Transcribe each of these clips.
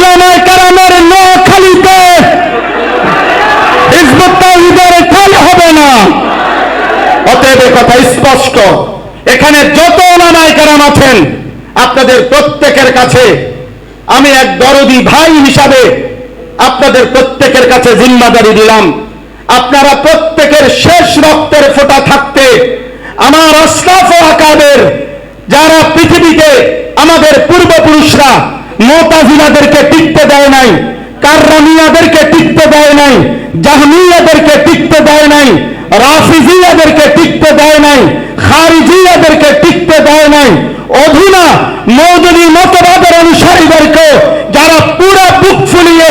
উলামায়ে কেরামের নোয়াখালীতে হিজবুত তাওহীদের ঠাল হবে না। অতএব কথা স্পষ্ট, এখানে যত উলামায়ে কেরাম আছেন আপনাদের প্রত্যেকের কাছে আমি এক দরদি ভাই হিসাবে আপনাদের প্রত্যেকের কাছে জিম্মাদারি দিলাম। আপনারা প্রত্যেকের শেষ রক্তের ফোঁটা থাকতে আমার আসলাফ ও আকাবের যারা পৃথিবীতে আমাদের পূর্বপুরুষরা মুতাজিলাদেরকে টিকতে দেয় নাই, কাররামিয়াদেরকে টিকতে দেয় নাই, জাহমিয়াদেরকে টিকতে দেয় নাই, রাফিজিয়াদেরকে টিকতে দেয় নাই, খারিজিয়াদেরকে টিকতে দেয় নাই, অধুনা মওদুদি মতবাদের অনুসারীদেরকে যারা পুরো বুক ফুলিয়ে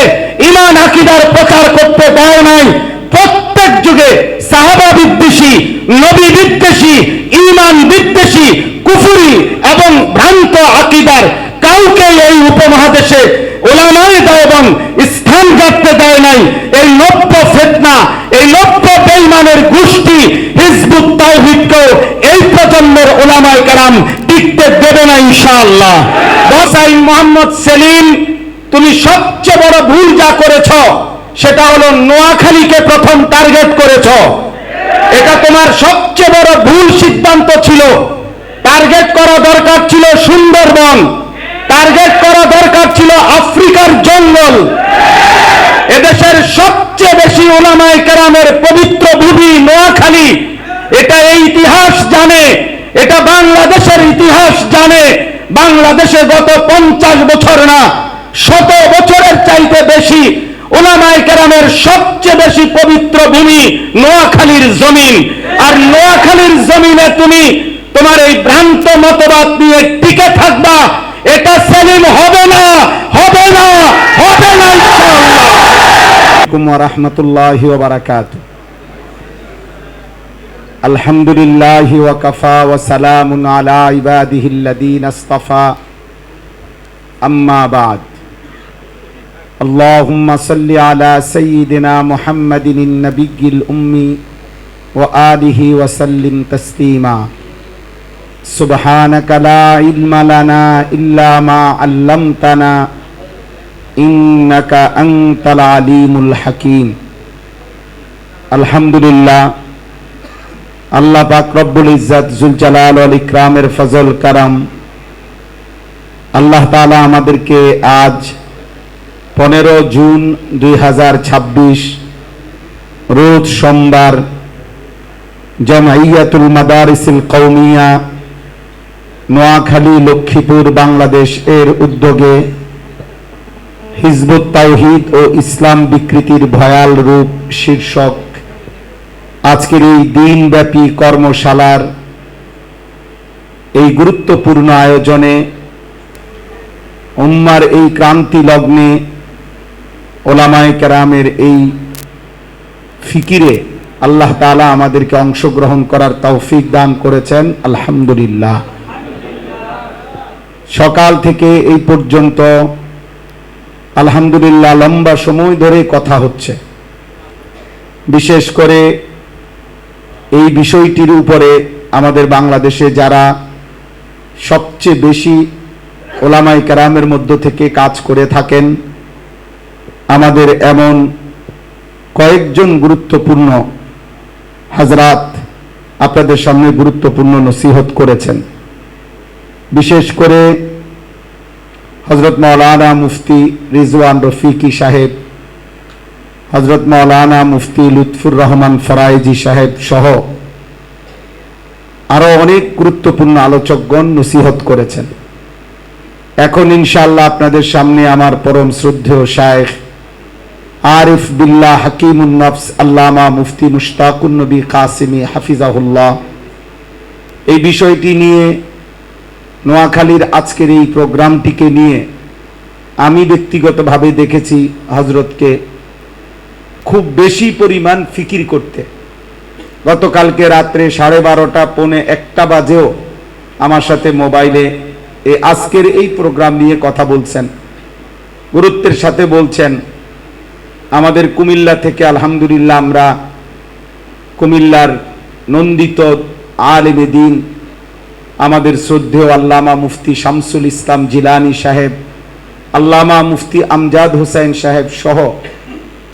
ঈমান আকীদার প্রচার করতে দেয় নাই, প্রত্যেক যুগে সাহাবা বিদ্বেষী, নবী বিদ্বেষী, ঈমান বিদ্বেষী, কুফরি এবং ভ্রান্ত আকীদার কাউকে এই উপমহাদেশে উলামায়ে দেওবন্দ স্থান করতে দেয় নাই। এই নব্য ফিতনা, এই নব্য বেঈমানের গোষ্ঠী হিজবুত তাওহীদকে এই প্রজন্মের উলামায়ে কেরাম টিকতে দেবে না ইনশাআল্লাহ। হোসাইন মোহাম্মদ সেলিম, তুমি সবচেয়ে বড় ভুল যা করেছ সেটা হলো নোয়াখালীকে প্রথম টার্গেট করেছ। এটা তোমার সবচেয়ে বড় ভুল সিদ্ধান্ত ছিল। টার্গেট করা দরকার ছিল সুন্দরবন, টার্গেট করা দরকার ছিল আফ্রিকার জঙ্গল। এদেশের সবচেয়ে বেশি উলামায়ে কেরামের পবিত্র ভূমি নোয়াখালী। এটা এই ইতিহাস জানে, এটা বাংলাদেশের ইতিহাস জানে। বাংলাদেশে গত 50 বছর না 100 বছরের চাইতে বেশি উলামায়ে কেরামের সবচেয়ে বেশি পবিত্র ভূমি নোয়াখালীর জমিন। আর নোয়াখালীর জমিনে তুমি তোমার এই ভ্রান্ত মতবাদ নিয়ে টিকে থাকবা, এটা সেলিম হবে না, হবে না, হবে না ইনশাআল্লাহ। ওয়া রাহমাতুল্লাহি ওয়া বারাকাতুহু। আলহামদুলিল্লাহি ওয়া কাফা ওয়া সালামুন আলা ইবাদিহিল্লাযীনা ইসতাফা, আম্মা বা'দ। আল্লাহুম্মা সাল্লি আলা সাইয়্যিদিনা মুহাম্মাদিন নাবিয়্যিল উম্মি ওয়া আলিহি ওয়া সাল্লিম তাসলিমা। সুবহানাকা লা ইলমা লানা ইল্লা মা আল্লামতানা ইন্নাকা আনতাল আলিমুল হাকীম। আলহামদুলিল্লাহ, আল্লাহ পাক রব্বুল ইজ্জত জুল জালাল ওয়াল ইকরামের ফজল কারাম, আল্লাহ তাআলা আমাদেরকে আজ 15 জুন 2026 রোজ সোমবার জামঈয়াতুল মাদারিসিল কওমিয়া নোয়াখালী লক্ষ্মীপুর বাংলাদেশ এর উদ্যোগে হিজবুত তাওহীদ ও ইসলাম বিকৃতির ভয়াল রূপ শীর্ষক আজকের এই দিনব্যাপী কর্মশালার এই গুরুত্বপূর্ণ আয়োজনে উম্মার এই ক্রান্তি লগ্নে উলামায়ে কেরামের এই ফিকিরে আল্লাহ তাআলা আমাদেরকে অংশগ্রহণ করার তৌফিক দান করেছেন, আলহামদুলিল্লাহ। সকাল থেকে এই পর্যন্ত আলহামদুলিল্লাহ লম্বা সময় ধরে কথা হচ্ছে। বিশেষ করে এই বিষয়টির উপরে আমাদের বাংলাদেশে যারা সবচেয়ে বেশি উলামায়ে কেরামের মধ্য থেকে কাজ করে থাকেন, আমাদের এমন কয়েকজন গুরুত্বপূর্ণ হযরত আপনাদের সামনে গুরুত্বপূর্ণ নসিহত করেছেন। বিশেষ করে হযরত মাওলানা মুফতি রিজওয়ান রফিকি সাহেব, হযরত মাওলানা মুফতি লুৎফুর রহমান ফরাইজি সাহেব সহ আরো অনেক গুরুত্বপূর্ণ আলোচকগণ নসিহত করেছেন। এখন ইনশাআল্লাহ আপনাদের সামনে আমার পরম শ্রদ্ধেয় শায়েখ আরিফ বিল্লাহ হাকিমুন নফস আল্লামা মুফতি মুশতাকুন নবী কাসিমি হাফিজাহুল্লাহ এই বিষয়টি নিয়ে, নোয়াখালীর আজকের এই প্রোগ্রামটিকে নিয়ে আমি ব্যক্তিগতভাবে দেখেছি হযরতকে খুব বেশি পরিমাণ ফিকির করতে। গতকালকে রাত্রে 12:30 পৌনে 1টা বাজেও আমার সাথে মোবাইলে আজকের এই প্রোগ্রাম নিয়ে কথা বলছেন, গুরুত্বের সাথে বলছেন। আমাদের কুমিল্লা থেকে আলহামদুলিল্লাহ আমরা কুমিল্লার নন্দিত আলেমে দ্বীন আমাদের শ্রদ্ধেয় আল্লামা মুফতি শামসুল ইসলাম জিলানী সাহেব আল্লামা মুফতি আমজাদ হোসেন সাহেব সহ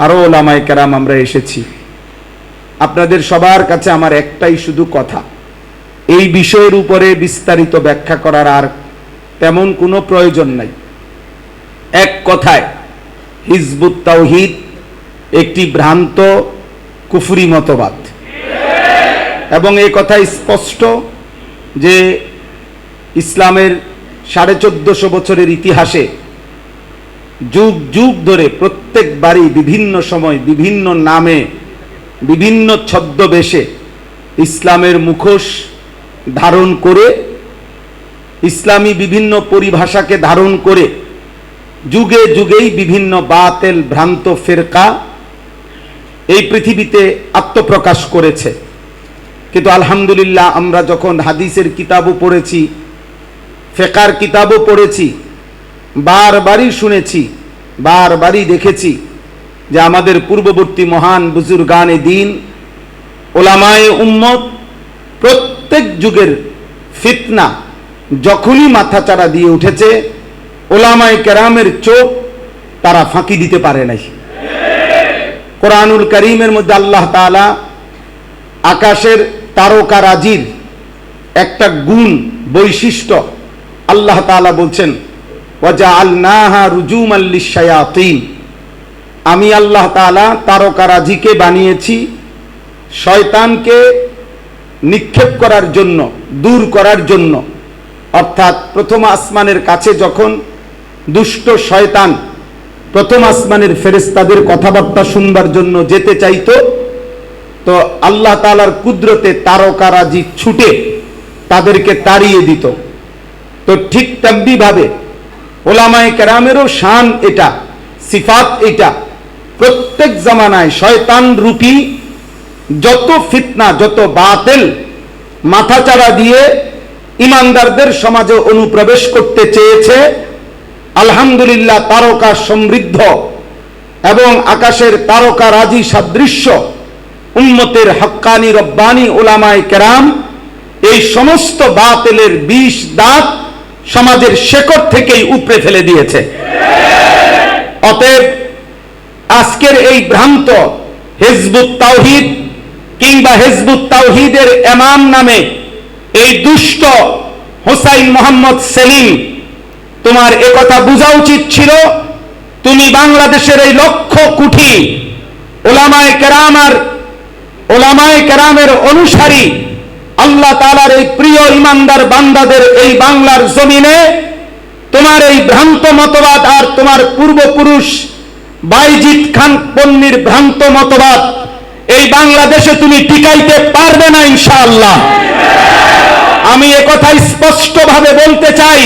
আরো ওলামায়ে কেরাম আমরা এসেছি। আপনাদের সবার কাছে আমার একটাই শুধু কথা, এই বিষয়ের উপরে বিস্তারিত ব্যাখ্যা করার আর তেমন কোনো প্রয়োজন নাই। এক কথায় হিজবুত তাওহীদ একটি ভ্রান্ত কুফরি মতবাদ, এবং এই কথা স্পষ্ট যে ইসলামের 1450 বছরের ইতিহাসে যুগ যুগ ধরে প্রত্যেকবারই বিভিন্ন সময় বিভিন্ন নামে বিভিন্ন ছদ্মবেশে ইসলামের মুখোশ ধারণ করে, ইসলামী বিভিন্ন পরিভাষাকে ধারণ করে যুগে যুগেই বিভিন্ন বাতিল ভ্রান্ত ফিরকা এই পৃথিবীতে আত্মপ্রকাশ করেছে। কিন্তু আলহামদুলিল্লাহ আমরা যখন হাদিসের কিতাবও পড়েছি, ফিকহের কিতাবও পড়েছি, বারবারই শুনেছি, বারবারই দেখেছি যে আমাদের পূর্ববর্তী মহান বুজুর্গানে দ্বীন, ওলামায়ে উম্মত প্রত্যেক যুগের ফিতনা যখনই মাথাচাড়া দিয়ে উঠেছে, ওলামায়ে কেরামের চোখ তারা ফাঁকি দিতে পারে নাই। কোরআনুল কারীমের মধ্যে আল্লাহ তাআলা আকাশের তারকারাজির একটা গুণ বৈশিষ্ট্য আল্লাহ তাআলা বলছেন, ওয়াজআলনাহা রুজুমান লিশ-শায়াতিন, আমি আল্লাহ তাআলা তারকারাজিকে বানিয়েছি শয়তানকে নিক্ষেপ করার জন্য, দূর করার জন্য। অর্থাৎ প্রথম আসমানের কাছে যখন দুষ্ট শয়তান প্রথম আসমানের ফেরেশতাদের কথাবার্তা শুনবার জন্য যেতে চাইতো, তো আল্লাহ তাআলার কুদরতে তারকারাজি ছুটে তাদেরকে তাড়িয়ে দিত। তো ঠিক তেমনি ভাবে ওলামায়ে কেরামেরও শান এটা, সিফাত এটা, প্রত্যেক জামানায় শয়তান রূপী যত ফিতনা, যত বাতিল মাথাচাড়া দিয়ে ইমানদারদের সমাজে অনুপ্রবেশ করতে চেয়েছে, আলহামদুলিল্লাহ তারকা সমৃদ্ধ এবং আকাশের তারকারাজি সাদৃশ্য উম্মতের হক্কানি রব্বানি ওলামায়ে কেরাম এই সমস্ত বাতিলের বিষ দাঁত সমাজের শেকড় থেকেই উপড়ে ফেলে দিয়েছে। অতএব আজকের এই ভ্রান্ত হিজবুত তাওহীদ কিংবা হিজবুত তাওহীদের ইমাম নামে এই দুষ্ট হোসাইন মোহাম্মদ সেলিম, তোমার একথা বোঝা উচিত ছিল, তুমি বাংলাদেশের এই লক্ষ কোটি ওলামায়ে কেরাম আর ওলামায়ে কেরামের অনুসারী আল্লাহ তাআলার এই প্রিয় ইমানদার বান্দাদের এই বাংলার জমিনে তোমার এই ভ্রান্ত মতবাদ আর তোমার পূর্বপুরুষ বাইজিদ খান পন্নীর ভ্রান্ত মতবাদ এই বাংলাদেশে তুমি টিকাইতে পারবে না ইনশাআল্লাহ। আমি একথা স্পষ্টভাবে বলতে চাই।